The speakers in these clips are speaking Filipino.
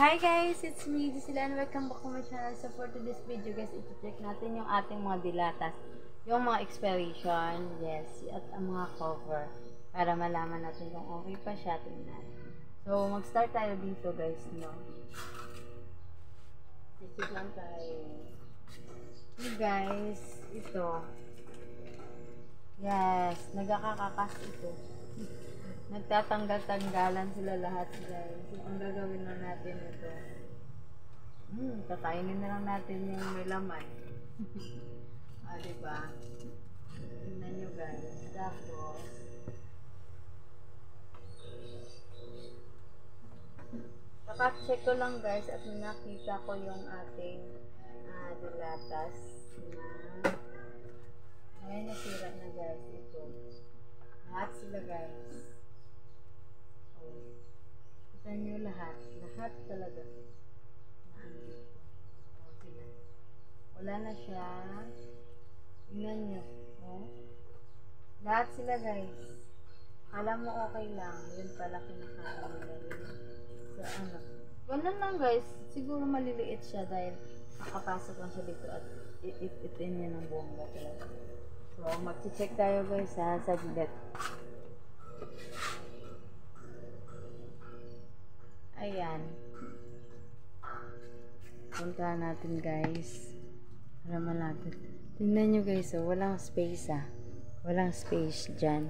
Hi guys, it's me, Gisela, and welcome back to my channel. So for today's video guys, i-check natin yung ating mga dilatas, yung mga expiration, yes, at ang mga cover, para malaman natin kung okay pa siya, tingnan. So mag-start tayo dito guys, no? I-check lang tayo. Okay guys, ito. Yes, nagkakakakas ito. Nagtatanggal-tanggalan sila lahat guys. So, ang gagawin na natin ito. Kakainin na lang natin yung may laman. Diba? Tingnan nyo guys. Tapos, kaka-check ko lang guys at nakita ko yung ating dilatas na ngayon nasira na guys ito. Lahat sila guys. Kita nyo lahat. Lahat talaga. Sila. Wala na siya. Tingnan nyo. Oh. Lahat sila guys. Alam mo okay lang. Yun pala kinakain nila yun. So ano. Ganun lang guys. Siguro maliliit siya dahil nakapasok lang siya dito at itin niya ng bomba talaga. So mag-check tayo guys ha. Saglit. Ayan. Punta natin guys. Para malapit. Tingnan nyo guys, oh, walang space Walang space dyan.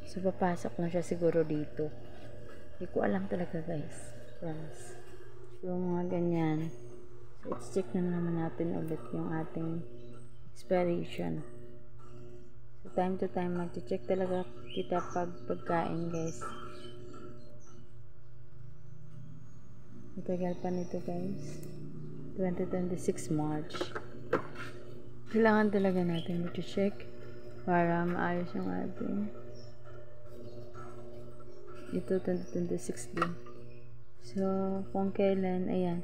So papasok lang siya siguro dito. Hindi ko alam talaga guys. Promise. So mga ganyan. So let's check na naman natin ulit yung ating expiration. So time to time mag-check talaga kita pagkain guys. Matagal pa nito guys. 2026 March. Kailangan talaga natin i-check para maayos yung ating ito 2026 din. So kung kailan, ayan,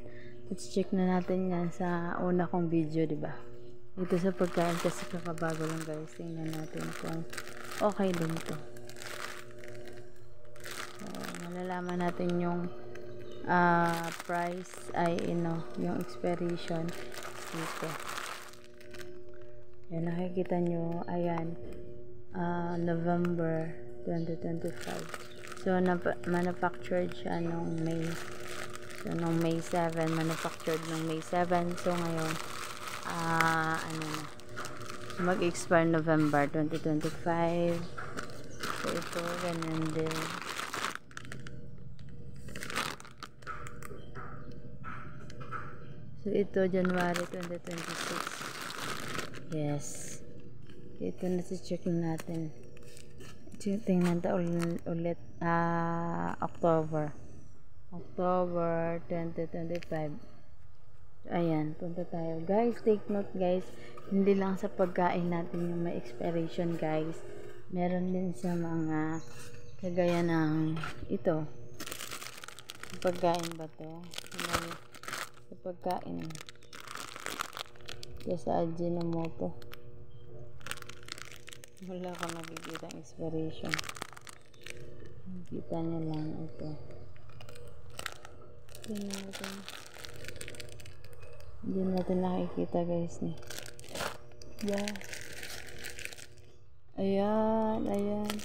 let's check na natin yan sa una kong video, diba? Ito sa pagkain kasi kakabago lang guys. Tingnan natin kung okay din ito. So malalaman natin yung price ay yung expiration dito. Yan, nakikita nyo, ayan, November 2025. So manufactured siya nung May. So nung May 7, manufactured nung May 7. So ngayon ano na, mag-expire November 2025. So ito ganyan din. So ito January 2026. Yes. Ito na si-check natin. Tingnan ta ulit October 2025. Ayan, punta tayo. Guys, take note guys. Hindi lang sa pagkain natin yung may expiration guys. Meron din sa mga kagaya ng ito. Pagkain ba to? Sa pagkain. Ito sa Ajinomoto. Wala ka makikita ang expiration. Kita nyo lang ito. Hindi natin nakikita guys ni. Yeah. Ayan.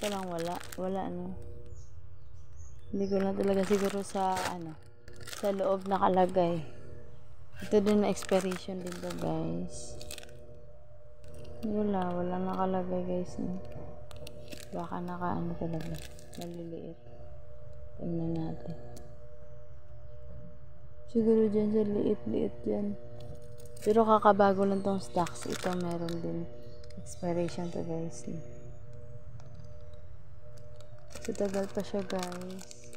Parang wala ano. Hindi ko na talaga siguro sa sa loob nakalagay. Ito din na expiration din to guys. Wala nakalagay guys no? Baka nakaano talaga maliliit. Tingnan natin siguro dyan sa liit dyan, pero kakabago lang tong stocks. Ito meron din expiration to guys no? So tagal pa siya guys.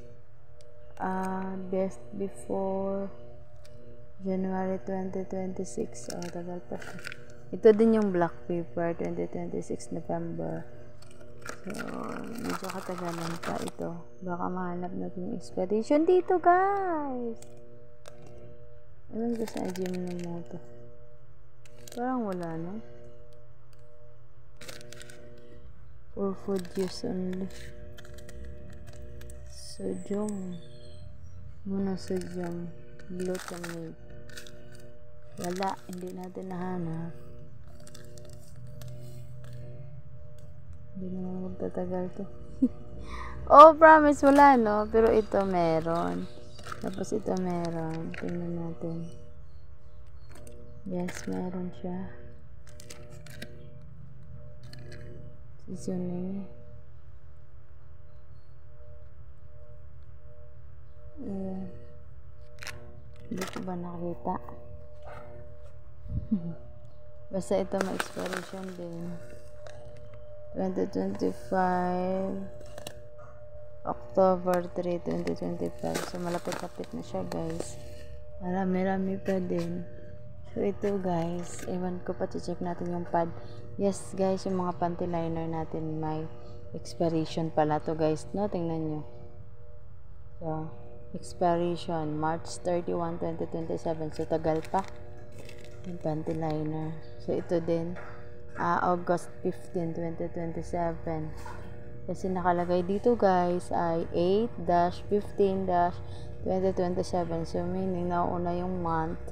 Best before January 2026. Tagal pa siya. Ito din yung black paper 2026 November. So medyo katagalan pa ito. Baka mahanap natin yung expiration dito guys. Ewan ko sa Ajinomoto. Parang wala no? For food use only. Sodium. Monosodium glutamate. Wala, hindi natin nahanap. Hindi naman magtatagal to. Oh, promise, wala, no? Pero ito meron. Tapos ito meron. Tingnan natin. Yes, meron siya. Seasoning. Hindi ko ba nakita? Basta ito ma-expiration din. 2025 October 3, 2025. So, malapit-lapit na siya, guys. Marami-rami pa din. So, ito, guys. Ewan ko pa, check natin yung pad. Yes, guys, yung mga panty liner natin may expiration pala to, guys. No, tingnan nyo. So, expiration, March 31, 2027. So, tagal pa. Yung panty liner. So, ito din. August 15, 2027. Kasi nakalagay dito guys ay 8-15-2027. So meaning nauna yung month.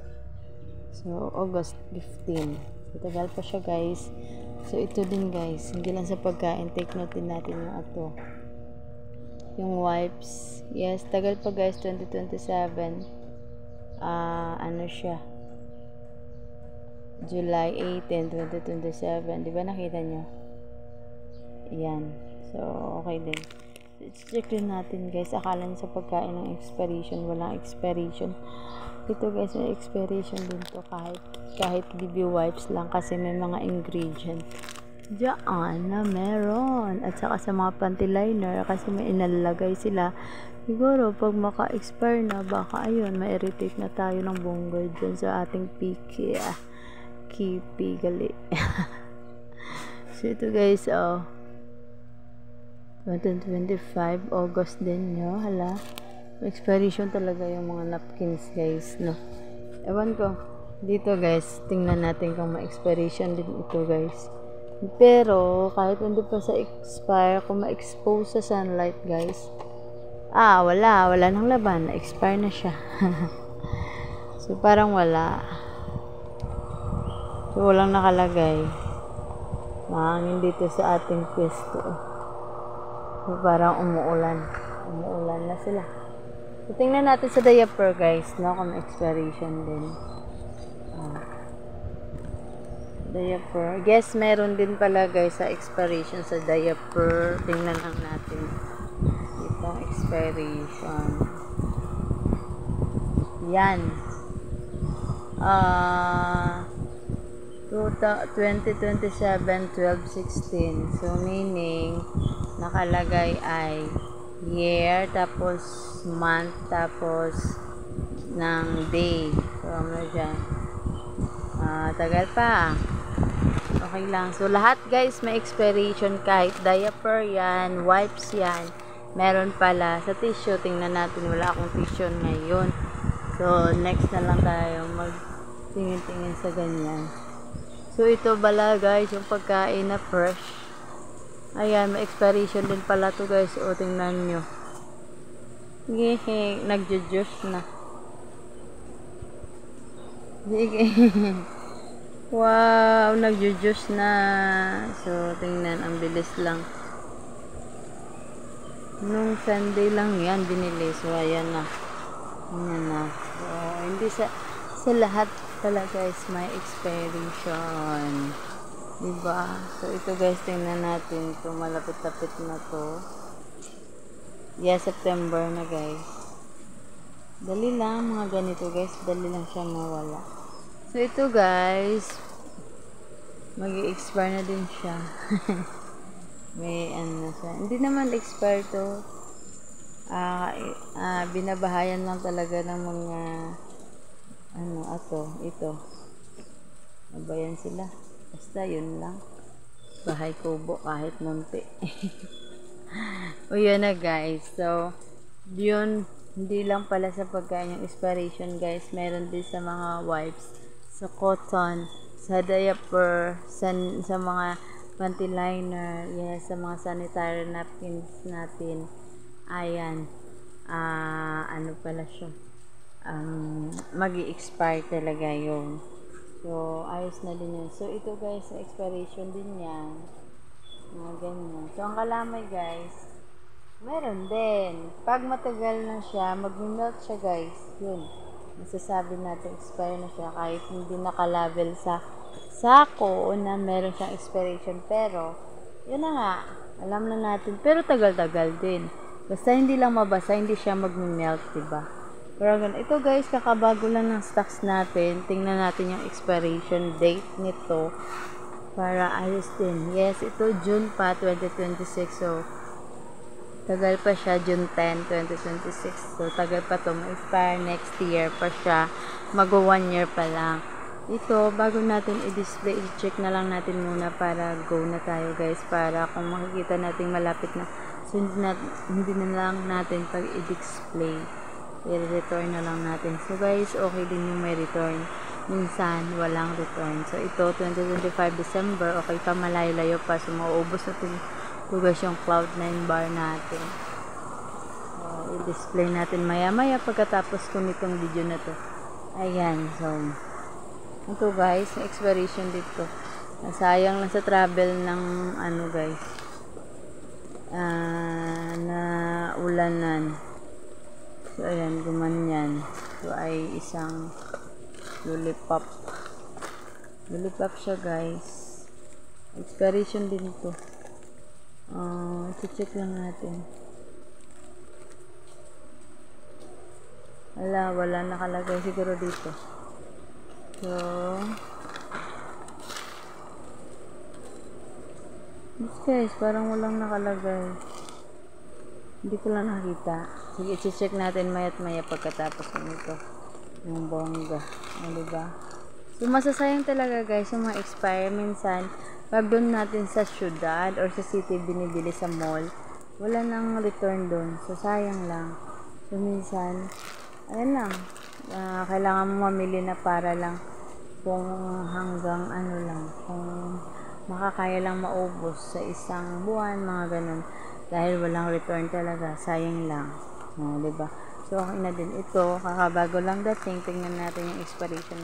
So August 15. So tagal pa siya guys. So ito din guys. Hindi lang sa pagkain. Take note din natin yung ato. Yung wipes. Yes, tagal pa guys. 2027. Ano siya? July 18, 2027. Diba nakita nyo? Yan. So, okay din. Check din natin guys. Akala nyo sa pagkain ng expiration. Walang expiration. Ito guys, may expiration din to kahit BB wipes lang kasi may mga ingredient diyan na meron. At saka sa mga panty liner kasi may inalalagay sila. Siguro pag maka-expire na baka ayun, ma-irritate na tayo ng bonggol dyan sa ating piki. Kipi gali. So ito guys, 2025 August din nyo, hala. Expiration talaga yung mga napkins guys, no. Ewan ko. Dito guys, tingnan natin kung ma-expiration din ito guys. Pero kahit hindi pa sa expire, kung ma-expose sa sunlight guys, wala nang laban, na-expire na siya. So parang wala. So walang nakalagay. Mahangin dito sa ating pwesto. So, parang umuulan na sila. So, tingnan natin sa diaper guys, no, kung expiration din. Diaper. Yes, meron din pala guys sa expiration sa diaper. Tingnan lang natin itong expiration. Yan. 2027, 12/16. So, meaning, nakalagay ay year, tapos month, tapos ng day. So, ano dyan? Tagal pa. Okay lang. So, lahat guys may expiration kahit diaper yan, wipes yan. Meron pala. Sa tissue, tingnan natin. Wala akong tissue ngayon. So, next na lang tayo magtingin-tingin sa ganyan. So, ito bala guys, yung pagkain na fresh. Ayan, may expiration din pala to guys. O, tingnan nyo. Sige, nagjo-juice na. Sige. Wow, nagjo-juice na. So, tingnan, ang bilis lang. Nung Sunday lang yan, binili. So, ayan na. Ayan na. So, hindi sa lahat pala guys, may expiration. Diba? So, ito guys, tingnan natin. Ito, malapit-lapit na to. Yeah, September na guys. Dali lang, mga ganito guys. Dali lang siya mawala. So, ito guys, mag-i-expire na din siya. May ano na siya. Hindi naman expire to. Binabahayan lang talaga ng mga ito. Nabayan sila. Basta yun lang. Bahay kubo kahit munti. O yun na guys. So, yun. Hindi lang pala sa pagkain yung expiration guys. Meron din sa mga wipes. Sa cotton. Sa diaper. Sa mga panty liner. Yes, sa mga sanitary napkins natin. Ayan. Ano pa pala siya. Mag-i-expire talaga yun. So, ayos na din yun. So, ito guys, expiration din yan. Mga ganyan. So, ang kalamay guys, meron din. Pag matagal na siya, mag-melt siya guys. Yun. Masasabi natin expire na siya kahit hindi nakalabel sa sako o na meron siyang expiration. Pero, yun na nga. Alam na natin. Pero tagal-tagal din. Basta hindi lang mabasa, hindi siya mag-melt, diba? Pero ganun. Ito guys, kakabago lang ng stocks natin. Tingnan natin yung expiration date nito. Para ayos din. Yes, ito June pa, 2026. So, tagal pa siya. June 10, 2026. So, tagal pa to. Ma-expire next year pa siya. Mag-1 year pa lang. Ito, bago natin i-display, i-check na lang natin muna para go na tayo guys. Para kung makikita natin malapit na. So, hindi na lang natin pag i-display. I-return na lang natin. So guys, okay din yung may return. Minsan, walang return. So ito, 2025 December, okay pa, malayo-layo pa. So mauubos na tugas yung Cloud9 bar natin. So, i-display natin maya-maya pagkatapos ko nitong video na to. Ayan, so ito guys, expiration dito. Nasayang lang sa travel ng ano guys. Na ulanan. So, ayan, gumanyan. So, ay isang lollipop. Lollipop siya, guys. Expiration din ito. Check lang natin. Wala nakalagay siguro dito. So, this guys, parang walang nakalagay. Hindi ko lang nakita. Sige, i-check natin maya't maya pagkatapos nito. Yung bongga. Diba? So, masasayang talaga guys yung mga expire. Minsan, pag doon natin sa syudad or sa city binibili sa mall, wala nang return doon. So, sayang lang. So, minsan, ayan lang. Kailangan mo mamili na para lang kung hanggang ano lang. Kung makakaya lang maubos sa isang buwan, mga ganun. Dahil walang return talaga, sayang lang. Diba? So, okay na din ito. Kakabago lang dating. Tingnan natin yung expiration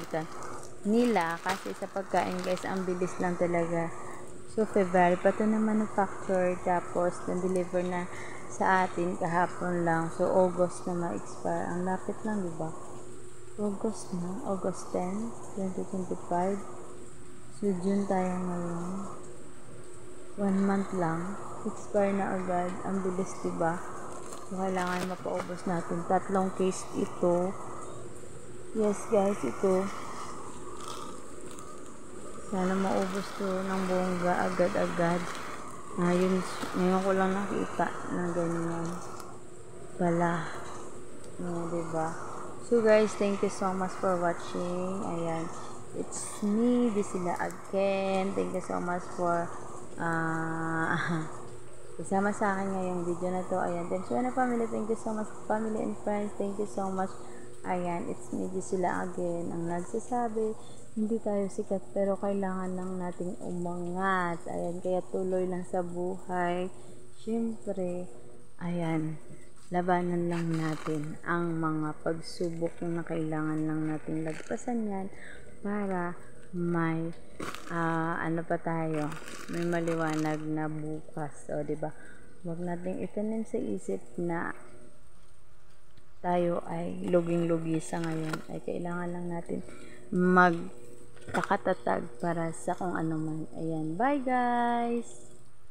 nila. Kasi sa pagkain, guys, ang bilis lang talaga. So, February pa ito na manufacture. Tapos, na-deliver na sa atin kahapon lang. So, August na ma-expire. Ang lapit lang, diba? August na. August 10, 2025. So, June tayo ngayon. 1 month lang. Expire na agad. Ang bilis, diba? So, kailangan mapaubos natin. 3 case ito. Yes, guys, ito. Sana maubos to ng bongga agad-agad. Ngayon ko lang nakita na ganyan. Pala. Diba? So, guys, thank you so much for watching. Ayan. It's me, Disila again. Thank you so much for kasama sa akin ngayong video na to. Ayan, thank you na family. Thank you so much family and friends. Thank you so much. Ayan, it's me sila again. Ang nagsasabi, hindi tayo sikat pero kailangan lang nating umangat. Ayan, kaya tuloy lang sa buhay. Siyempre, ayan, labanan lang natin ang mga pagsubok na kailangan lang nating lagpasan yan para may ano pa tayo, may maliwanag na bukas. O, diba? Huwag nating itanim sa isip na tayo ay luging-lugi sa ngayon. Ay kailangan lang natin magkakatatag para sa kung ano man. Ayan. Bye guys!